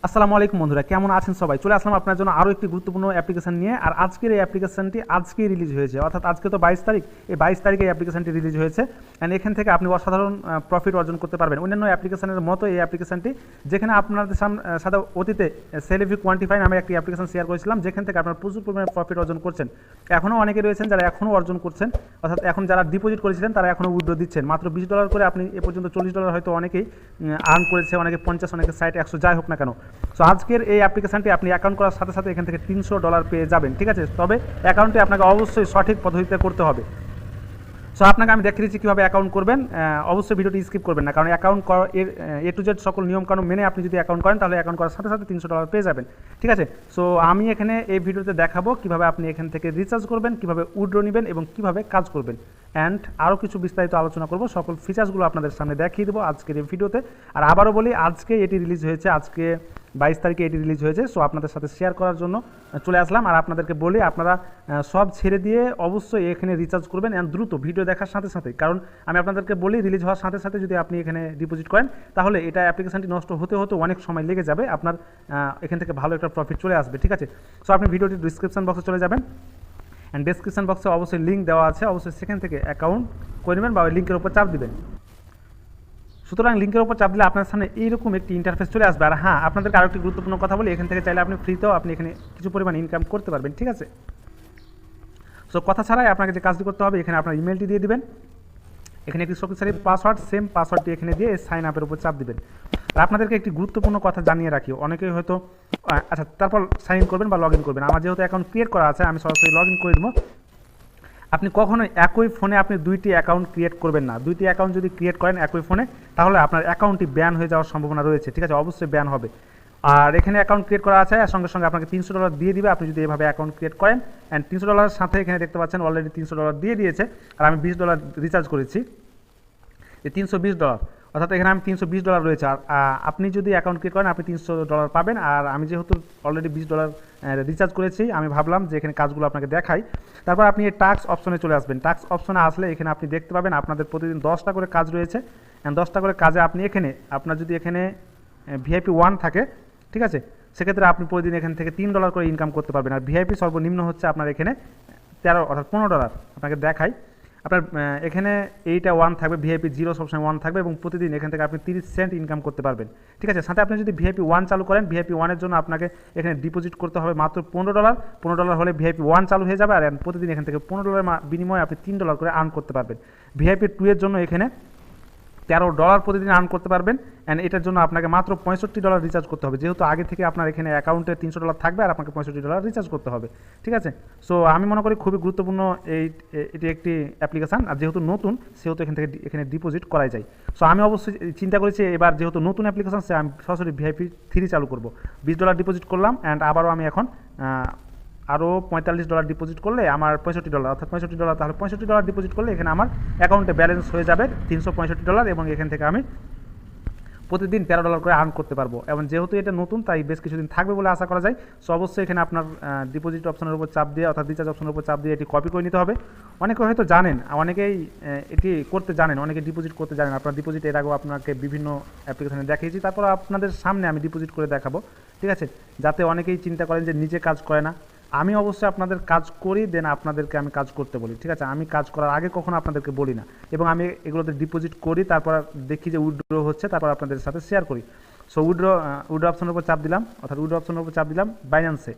আসসালামু আলাইকুম বন্ধুরা, কেমন আছেন সবাই? চলে আসলাম আপনার জন্য আরও একটি গুরুত্বপূর্ণ অ্যাপ্লিকেশন নিয়ে। আর আজকের এই অ্যাপ্লিকেশনটি আজকেই রিলিজ হয়েছে, অর্থাৎ আজকে তো 22 তারিখ। এই 22 তারিখে এই অ্যাপ্লিকেশনটি রিলিজ হয়েছে। অ্যান্ড এখান থেকে আপনি অসাধারণ প্রফিট অর্জন করতে পারবেন। অন্যান্য অ্যাপ্লিকেশনের মতো এই অ্যাপ্লিকেশনটি, যেখানে আপনাদের সাথে অতীতে সেলিভি কোয়ান্টিফাই নামে একটি অ্যাপ্লিকেশন শেয়ার করেছিলাম, যেখান থেকে আপনারা প্রচুর পরিমাণে প্রফিট অর্জন করছেন। এখনও অনেকে রয়েছেন যারা এখনও অর্জন করছেন, অর্থাৎ এখন যারা ডিপোজিট করেছিলেন তারা এখনও উইথড্র দিচ্ছেন। মাত্র $20 করে আপনি এ পর্যন্ত $40 হয়তো অনেকেই আর্ন করেছে, অনেকে 50, অনেকে 60, 100, যাই হোক না কেন। সো আজকের এই অ্যাপ্লিকেশনটি আপনি অ্যাকাউন্ট করার সাথে সাথে এখান থেকে $300 পেয়ে যাবেন, ঠিক আছে? তবে অ্যাকাউন্টটি আপনাকে অবশ্যই সঠিক পদ্ধতিতে করতে হবে। সো আপনাকে আমি দেখিয়ে দিচ্ছি কীভাবে অ্যাকাউন্ট করবেন। অবশ্যই ভিডিওটি স্কিপ করবেন না, কারণ অ্যাকাউন্ট এর A to Z সকল নিয়মকানুন মেনে আপনি যদি অ্যাকাউন্ট করেন তাহলে অ্যাকাউন্ট করার সাথে সাথে $300 পেয়ে যাবেন, ঠিক আছে? সো আমি এখানে এই ভিডিওতে দেখাবো কীভাবে আপনি এখান থেকে রিচার্জ করবেন, কীভাবে উইথড্র নেবেন এবং কীভাবে কাজ করবেন। অ্যান্ড আরও কিছু বিস্তারিত আলোচনা করব, সকল ফিচার্সগুলো আপনাদের সামনে দেখিয়ে দেবো আজকের এই ভিডিওতে। আর আবারও বলি, আজকে এটি রিলিজ হয়েছে, আজকে 22 তারিখে এটি রিলিজ হয়েছে। সো আপনাদের সাথে শেয়ার করার জন্য চলে আসলাম। আর আপনাদেরকে বলি, আপনারা সব ছেড়ে দিয়ে অবশ্যই এখানে রিচার্জ করবেন অ্যান্ড দ্রুত ভিডিও দেখার সাথে সাথে। কারণ আমি আপনাদেরকে বলি, রিলিজ হওয়ার সাথে সাথে যদি আপনি এখানে ডিপোজিট করেন তাহলে এটা অ্যাপ্লিকেশনটি নষ্ট হতে হতে অনেক সময় লেগে যাবে, আপনার এখান থেকে ভালো একটা প্রফিট চলে আসবে, ঠিক আছে? সো আপনি ভিডিওটি ডিসক্রিপশন বক্সে চলে যাবেন, অ্যান্ড ডিসক্রিপশন বক্সে অবশ্যই লিঙ্ক দেওয়া আছে, অবশ্যই সেখান থেকে অ্যাকাউন্ট করে নেবেন বা ওই লিঙ্কের উপর চাপ দিবেন। সুতরাং লিঙ্কের উপর চাপ দিলে আপনার সামনে এইরকম একটি ইন্টারফেস চলে আসবে। আর হ্যাঁ, আপনাদেরকে আরেকটি গুরুত্বপূর্ণ কথা বলি, এখান থেকে চাইলে আপনি ফ্রিতেও আপনি এখানে কিছু পরিমাণ ইনকাম করতে পারবেন, ঠিক আছে? সো কথা ছাড়াই আপনাকে যে কাজটি করতে হবে, এখানে আপনার ইমেলটি দিয়ে দিবেন, এখানে একটি শক্তিশালী পাসওয়ার্ড, সেম পাসওয়ার্ডটি এখানে দিয়ে সাইন আপের উপর চাপ দিবেন। আর আপনাদেরকে একটি গুরুত্বপূর্ণ কথা জানিয়ে রাখি, অনেকেই হয়তো আচ্ছা তারপর সাইন ইন করবেন বা লগ ইন করবেন। আমার যেহেতু অ্যাকাউন্ট ক্রিয়েট করা আছে, আমি সরাসরি লগ ইন করে দেবো। আপনি কখনোই একই ফোনে আপনি দুইটি অ্যাকাউন্ট ক্রিয়েট করবেন না। দুইটি অ্যাকাউন্ট যদি ক্রিয়েট করেন একই ফোনে, তাহলে আপনার অ্যাকাউন্টটি ব্যান হয়ে যাওয়ার সম্ভাবনা রয়েছে, ঠিক আছে? অবশ্যই ব্যান হবে। আর এখানে অ্যাকাউন্ট ক্রিয়েট করা আছে, আর সঙ্গে সঙ্গে আপনাকে $300 দিয়ে দিবে আপনি যদি এভাবে অ্যাকাউন্ট ক্রিয়েট করেন। অ্যান্ড $300 সাথে এখানে দেখতে পাচ্ছেন অলরেডি $300 দিয়ে দিয়েছে। আর আমি $20 রিচার্জ করেছি, এই $320, অর্থাৎ এখানে আমি $320 রয়েছে। আর আপনি যদি অ্যাকাউন্ট ক্রিয়েট করেন আপনি $300 পাবেন। আর আমি যেহেতু অলরেডি $20 রিচার্জ করেছি, আমি ভাবলাম যে এখানে কাজগুলো আপনাকে দেখাই। তারপর আপনি এই টাস্ক অপশনে চলে আসবেন। টাস্ক অপশনে আসলে এখানে আপনি দেখতে পাবেন আপনাদের প্রতিদিন 10টা করে কাজ রয়েছে। 10টা করে কাজে আপনি এখানে আপনার যদি এখানে VIP 1 থাকে, ঠিক আছে, সেক্ষেত্রে আপনি প্রতিদিন এখান থেকে $3 করে ইনকাম করতে পারবেন। আর VIP সর্বনিম্ন হচ্ছে আপনার এখানে 13 অর্থাৎ $15। আপনাকে দেখাই, আপনার এখানে এইটা 1 থাকবে, VIP 0 সবসময় 1 থাকবে এবং প্রতিদিন এখান থেকে আপনি 30 সেন্ট ইনকাম করতে পারবেন, ঠিক আছে? সাথে আপনি যদি VIP 1 চালু করেন, VIP 1 এর জন্য আপনাকে এখানে ডিপোজিট করতে হবে মাত্র $15। $15 হলে VIP 1 চালু হয়ে যাবে। আর প্রতিদিন এখান থেকে $15 বিনিময়ে আপনি $3 করে আর্ন করতে পারবেন। VIP 2 এর জন্য এখানে $13 প্রতিদিন আর্ন করতে পারবেন। অ্যান্ড এটার জন্য আপনাকে মাত্র $65 রিচার্জ করতে হবে, যেহেতু আগে থেকে আপনার এখানে অ্যাকাউন্টে $300 থাকবে আর আপনাকে $65 রিচার্জ করতে হবে, ঠিক আছে? সো আমি মনে করি খুবই গুরুত্বপূর্ণ এটি একটি অ্যাপ্লিকেশান। আর যেহেতু নতুন, সেহেতু এখানে ডিপোজিট করাই যায়। সো আমি অবশ্যই চিন্তা করেছি এবার যেহেতু নতুন অ্যাপ্লিকেশান, সে আমি সরাসরি VIP 3 চালু করব। $20 ডিপোজিট করলাম, অ্যান্ড আবারও আমি এখন আরও $45 ডিপোজিট করলে আমার $65, অর্থাৎ $65, তাহলে $65 ডিপোজিট করলে এখানে আমার অ্যাকাউন্টে ব্যালেন্স হয়ে যাবে $365 এবং এখান থেকে আমি প্রতিদিন $13 করে আর্ন করতে পারবো। এবং যেহেতু এটা নতুন, তাই বেশ কিছুদিন থাকবে বলে আশা করা যায়। সো অবশ্যই এখানে আপনার ডিপোজিট অপশনের উপর চাপ দিয়ে, অর্থাৎ রিচার্জ অপশনের উপর চাপ দিয়ে এটি কপি করে নিতে হবে। অনেকে হয়তো জানেন, অনেকেই এটি করতে জানেন, অনেকে ডিপোজিট করতে জানেন। আপনার ডিপোজিট এর আগেও আপনাকে বিভিন্ন অ্যাপ্লিকেশনে দেখিয়েছি, তারপর আপনাদের সামনে আমি ডিপোজিট করে দেখাবো, ঠিক আছে? যাতে অনেকেই চিন্তা করেন যে নিজে কাজ করে না। আমি অবশ্যই আপনাদের কাজ করি, দেন আপনাদেরকে আমি কাজ করতে বলি, ঠিক আছে? আমি কাজ করার আগে কখনো আপনাদেরকে বলি না, এবং আমি এগুলোতে ডিপোজিট করি, তারপর দেখি যে উইথড্র হচ্ছে, তারপর আপনাদের সাথে শেয়ার করি। সো উইথড্র অপশনের উপর চাপ দিলাম, অর্থাৎ উইথড্র অপশনের উপর চাপ দিলাম বাইন্যান্সে,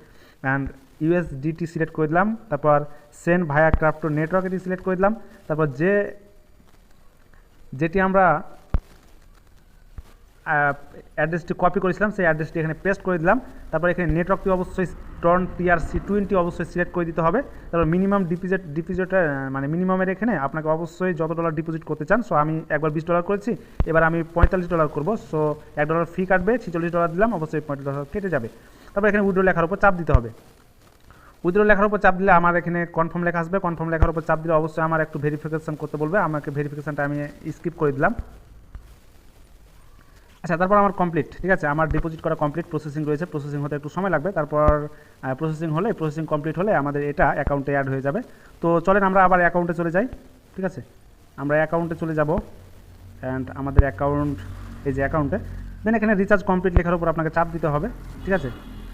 অ্যান্ড USDT সিলেক্ট করে দিলাম। তারপর সেন্ড ভায়া ক্রাফটো নেটওয়ার্ক এটি সিলেক্ট করে দিলাম। তারপর যেটি আমরা অ্যাড্রেসটি কপি করেছিলাম সেই অ্যাড্রেসটি এখানে পেস্ট করে দিলাম। তারপর এখানে নেটওয়ার্কটি অবশ্যই টর্ন TRC20 অবশ্যই সিলেক্ট করে দিতে হবে। তারপর মিনিমাম ডিপোজিটের মানে মিনিমামের এখানে আপনাকে অবশ্যই যত ডলার ডিপোজিট করতে চান। সো আমি একবার $20 করেছি, এবার আমি $45 করবো। সো $1 ফি কাটবে, $46 দিলাম, অবশ্যই $45 কেটে যাবে। তারপর এখানে উইথড্র লেখার উপর চাপ দিতে হবে। উইথড্র লেখার উপর চাপ দিলে আমার এখানে কনফার্ম লেখা আসবে। কনফার্ম লেখার উপর চাপ দিলে অবশ্যই আমার একটু ভেরিফিকেশন করতে বলবে, আমাকে ভেরিফিকেশনটা আমি স্কিপ করে দিলাম। আচ্ছা, তারপর আমার কমপ্লিট, ঠিক আছে? আমার ডিপোজিট করা কমপ্লিট, প্রসেসিং রয়েছে, প্রসেসিং হতে একটু সময় লাগবে। তারপর প্রসেসিং কমপ্লিট হলে আমাদের এটা অ্যাকাউন্টে অ্যাড হয়ে যাবে। তো চলেন আমরা আবার অ্যাকাউন্টে চলে যাই, ঠিক আছে? আমরা অ্যাকাউন্টে চলে যাব, অ্যান্ড আমাদের অ্যাকাউন্ট, এই যে অ্যাকাউন্টে দেন এখানে রিচার্জ কমপ্লিট লেখার উপর আপনাকে চাপ দিতে হবে, ঠিক আছে।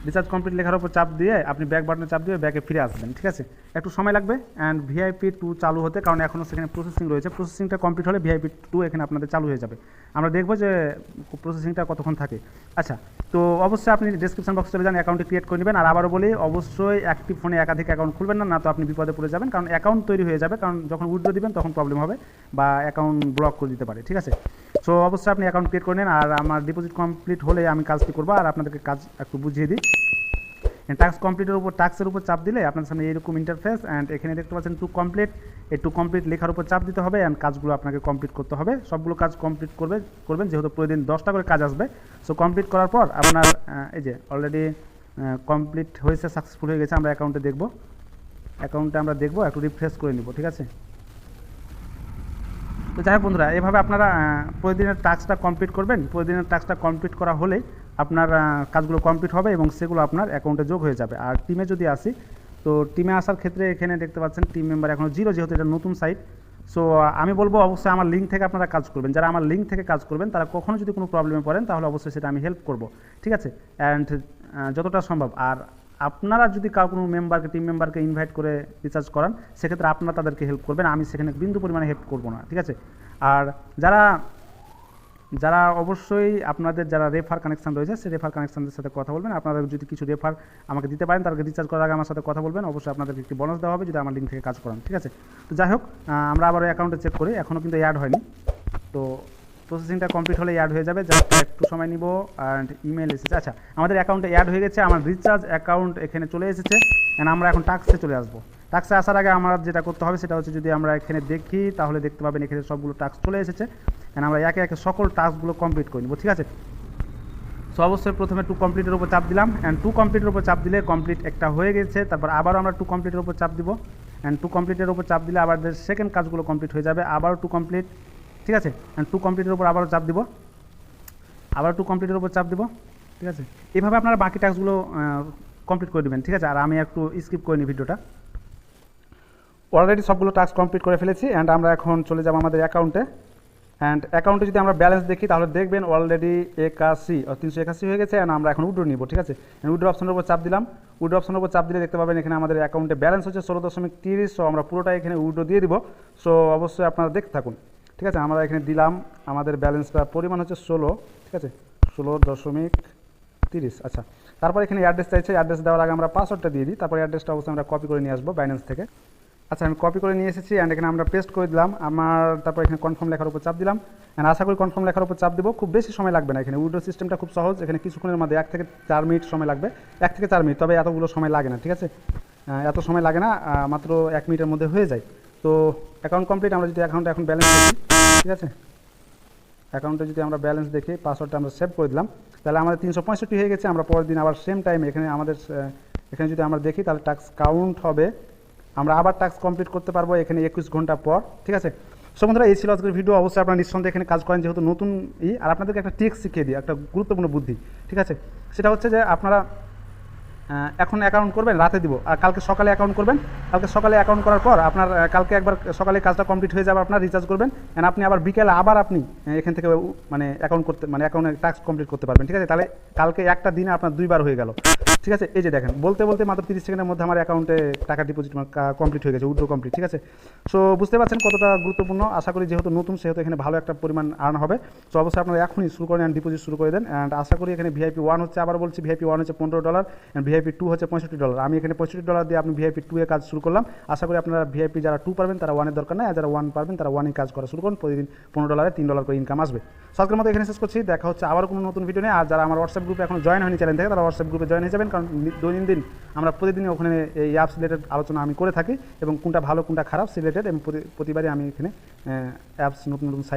রিচার্জ কমপ্লিট লেখার উপর চাপ দিয়ে আপনি ব্যাক বাটনে চাপ দিয়ে ব্যাকে ফিরে আসবেন, ঠিক আছে। একটু সময় লাগবে অ্যান্ড ভিআইপি 2 চালু হতে, কারণ এখনও সেখানে প্রসেসিং রয়েছে। প্রসেসিংটা কমপ্লিট হলে ভিআইপি 2 এখানে আপনাদের চালু হয়ে যাবে। আমরা দেখবো যে প্রসেসিংটা কতক্ষণ থাকে। আচ্ছা, তো অবশ্যই আপনি ডেসক্রিপশন বক্সে চলে যান, অ্যাকাউন্টটি ক্রিয়েট করে নেবেন। আর আবারও বলি, অবশ্যই একটি ফোনে একাধিক অ্যাকাউন্ট খুলবেন না, না তো আপনি বিপদে পড়ে যাবেন, কারণ অ্যাকাউন্ট তৈরি হয়ে যাবে, কারণ যখন উইথড্র দিবেন তখন প্রবলেম হবে বা অ্যাকাউন্ট ব্লক করে দিতে পারে, ঠিক আছে। সো অবশ্যই আপনি অ্যাকাউন্ট ক্রিয়েট করে নেন। আর আমার ডিপোজিট কমপ্লিট হলে আমি কাজটি করবো, আর আপনাদেরকে কাজ একটু বুঝিয়ে দিই। টাস্ক কমপ্লিটের উপর টাস্কের উপর চাপ দিলে আপনার সামনে এইরকম ইন্টারফেস, অ্যান্ড এখানে দেখতে পাচ্ছেন টু কমপ্লিট। এই টু কমপ্লিট লেখার উপর চাপ দিতে হবে অ্যান্ড কাজগুলো আপনাকে কমপ্লিট করতে হবে। সবগুলো কাজ কমপ্লিট করবেন, যেহেতু প্রতিদিন 10টা করে কাজ আসবে। সো কমপ্লিট করার পর আপনার এই যে অলরেডি কমপ্লিট হয়েছে, সাকসেসফুল হয়ে গেছে। আমরা অ্যাকাউন্টে দেখবো, একটু রিফ্রেশ করে নিব, ঠিক আছে। তো যাই হোক বন্ধুরা, এভাবে আপনারা প্রতিদিনের টাস্কটা কমপ্লিট করবেন। প্রতিদিনের টাস্কটা কমপ্লিট করা হলেই আপনার কাজগুলো কমপ্লিট হবে এবং সেগুলো আপনার অ্যাকাউন্টে যোগ হয়ে যাবে। আর টিমে যদি আসি, তো টিমে আসার ক্ষেত্রে এখানে দেখতে পাচ্ছেন টিম মেম্বার এখনও 0, যেহেতু এটা নতুন সাইট। সো আমি বলবো অবশ্যই আমার লিঙ্ক থেকে আপনারা কাজ করবেন। যারা আমার লিঙ্ক থেকে কাজ করবেন তারা কখনো যদি কোনো প্রবলেমে পড়েন, তাহলে অবশ্যই সেটা আমি হেল্প করব, ঠিক আছে। অ্যান্ড যতটা সম্ভব, আর আপনারা যদি কোনো টিম মেম্বারকে ইনভাইট করে রিচার্জ করান, সেক্ষেত্রে আপনারা তাদেরকে হেল্প করবেন, আমি সেখানে বিন্দু পরিমাণে হেল্প করবো না, ঠিক আছে। আর যারা অবশ্যই আপনাদের যারা রেফার কানেকশন রয়েছে, সেই রেফার কানেকশনদের সাথে কথা বলবেন। আপনারা যদি কিছু রেফার আমাকে দিতে পারেন, তাদেরকে রিচার্জ করার আগে আমার সাথে কথা বলবেন। অবশ্যই আপনাদেরকে একটি বোনাস দেওয়া হবে যদি আমার লিঙ্ক থেকে কাজ করান, ঠিক আছে। তো যাই হোক, আমরা আবার অ্যাকাউন্টে চেক করি, এখনও কিন্তু অ্যাড হয়নি। তো প্রসেসিংটা কমপ্লিট হলে অ্যাড হয়ে যাবে, জাস্ট একটু সময় নিব। অ্যান্ড ইমেল এসেছে, আচ্ছা আমাদের অ্যাকাউন্টে অ্যাড হয়ে গেছে, আমার রিচার্জ অ্যাকাউন্ট এখানে চলে এসেছে। অ্যান্ড আমরা এখন টাস্কে চলে আসবো। টাস্কে আসার আগে আমার যেটা করতে হবে সেটা হচ্ছে, যদি আমরা এখানে দেখি তাহলে দেখতে পাবেন এখানে সবগুলো টাস্ক চলে এসেছে। অ্যান্ড আমরা একে একে সকল টাস্কগুলো কমপ্লিট করে নেব, ঠিক আছে। সো অবশ্যই প্রথমে টু কমপ্লিটের উপর চাপ দিলাম, অ্যান্ড টু কমপ্লিটের উপর চাপ দিলে কমপ্লিট একটা হয়ে গেছে। তারপর আবারও আমরা টু কমপ্লিটের উপর চাপ দিব, অ্যান্ড টু কমপ্লিটের উপর চাপ দিলে আবার সেকেন্ড কাজগুলো কমপ্লিট হয়ে যাবে। আবারও টু কমপ্লিট, ঠিক আছে। অ্যান্ড টু কমপ্লিটের উপর আবারও চাপ দিব, আবার টু কমপ্লিটের উপর চাপ দিব, ঠিক আছে। এইভাবে আপনারা বাকি টাস্কগুলো কমপ্লিট করে দেবেন, ঠিক আছে। আর আমি একটু স্কিপ করে নিই ভিডিওটা। অলরেডি সবগুলো টাস্ক কমপ্লিট করে ফেলেছি, অ্যান্ড আমরা এখন চলে যাব আমাদের অ্যাকাউন্টে। অ্যান্ড অ্যাকাউন্টে যদি আমরা ব্যালেন্স দেখি, তাহলে দেখবেন অলরেডি 381 হয়ে গেছে। অ্যান্ড আমরা এখন উইথড্র নিব, ঠিক আছে। উইথড্র অপশনের উপর চাপ দিলাম। উইথড্র অপশনের উপর চাপ দিলে দেখতে পাবেন এখানে আমাদের অ্যাকাউন্টে ব্যালেন্স হচ্ছে 16.30। সো আমরা পুরোটাই এখানে উইথড্র দিয়ে দিব। সো অবশ্যই আপনারা দেখতে থাকুন, ঠিক আছে। আমরা এখানে দিলাম, আমাদের ব্যালেন্সটা পরিমাণ হচ্ছে 16, ঠিক আছে, 16.30। আচ্ছা, তারপর এখানে অ্যাড্রেস চাইছে। অ্যাড্রেস দেওয়ার আগে আমরা পাসওয়ার্ডটা দিয়ে দিই। তারপর অ্যাড্রেসটা অবশ্যই আমরা কপি করে নিয়ে আসবো বাইন্যান্স থেকে। আচ্ছা, আমি কপি করে নিয়ে এসেছি, অ্যান্ড এখানে আমরা পেস্ট করে দিলাম তারপর এখানে কনফার্ম লেখার উপর চাপ দিলাম। অ্যান্ড আশা করি কনফার্ম লেখার উপর চাপ দিব, খুব বেশি সময় লাগবে না। এখানে উইথড্র সিস্টেমটা খুব সহজ, এখানে কিছুক্ষণের মধ্যে 1 থেকে 4 মিনিট সময় লাগবে, 1 থেকে 4 মিনিট, তবে এতগুলো সময় লাগে না, ঠিক আছে। এত সময় লাগে না, মাত্র 1 মিনিটের মধ্যে হয়ে যায়। তো অ্যাকাউন্ট কমপ্লিট। আমরা যদি অ্যাকাউন্টে এখন ব্যালেন্স দেখি, ঠিক আছে, অ্যাকাউন্টে যদি আমরা ব্যালেন্স দেখি, পাসওয়ার্ডটা আমরা সেভ করে দিলাম, তাহলে আমাদের 365 হয়ে গেছে। আমরা পরের দিন আবার সেম টাইমে এখানে যদি আমরা দেখি, তাহলে টাস্ক কাউন্ট হবে, আমরা আবার টাস্ক কমপ্লিট করতে পারবো এখানে 21 ঘন্টা পর, ঠিক আছে। সো বন্ধুরা, এই ছিল আজকের ভিডিও। অবশ্যই আপনারা নিঃসন্দেহে এখানে কাজ করেন, যেহেতু নতুন আর আপনাদেরকে একটা ট্রিক্স শিখিয়ে দিই, একটা গুরুত্বপূর্ণ বুদ্ধি, ঠিক আছে। সেটা হচ্ছে যে আপনারা এখন অ্যাকাউন্ট করবেন, রাতে দিব, আর কালকে সকালে অ্যাকাউন্ট করবেন। কালকে সকালে অ্যাকাউন্ট করার পর আপনার কালকে একবার সকালে কাজটা কমপ্লিট হয়ে যাবে, আপনার রিচার্জ করবেন, অ্যান্ড আপনি আবার বিকেলে আবার আপনি এখান থেকে অ্যাকাউন্টে টাস্ক কমপ্লিট করতে পারবেন, ঠিক আছে। তাহলে কালকে একটা দিনে আপনার 2বার হয়ে গেল, ঠিক আছে। এই যে দেখেন, বলতে মাত্র 30 সেকেন্ডের মধ্যে আমার অ্যাকাউন্টে টাকা ডিপোজিট কমপ্লিট হয়ে গেছে, উইথড্র কমপ্লিট, ঠিক আছে। সো বুঝতে পারছেন কতটা গুরুত্বপূর্ণ। আশা করি যেহেতু নতুন, সেহেতু এখানে ভালো একটা পরিমাণ আর্ন হবে। সো অবশ্যই আপনারা এখনই শুরু করেন, ডিপোজিট শুরু করে দেন। অ্যান্ড আশা করি এখানে ভিআইপি 1 হচ্ছে, আবার বলছি, ভিআইপি 1 হচ্ছে $15, অ্যান্ড ভিআইপি 2 হচ্ছে $65। আমি এখানে $65 দিয়ে আপনি ভিআইপি 2 এ কাজ শুরু করলাম। আশা করি আপনারা ভিআইপি যারা 2 পারবেন তারা 1 এর দরকার নাই, আর যারা 1 পারবেন তারা 1 এ কাজ করা শুরু করুন। প্রতিদিন $15 $3 করে ইনকাম আসবে। আজকের মতো এখানে শেষ করছি, দেখা হচ্ছে আবার কোনো নতুন ভিডিও নিয়ে। আর যারা আমার হোয়াটসঅ্যাপ গ্রুপে এখন জয়েন হয়নি চ্যানেল থেকে, তারা হোয়াটসঅ্যাপ গ্রুপে জয়েন হয়ে যাবেন, কারণ দৈনন্দিন আমরা প্রতিদিনই ওখানে এই অ্যাপস রিলেটেড আলোচনা আমি করে থাকি, এবং কোনটা ভালো কোনটা খারাপ সে রিলেটেড, এবং প্রতিবারই আমি এখানে অ্যাপস নতুন সাইট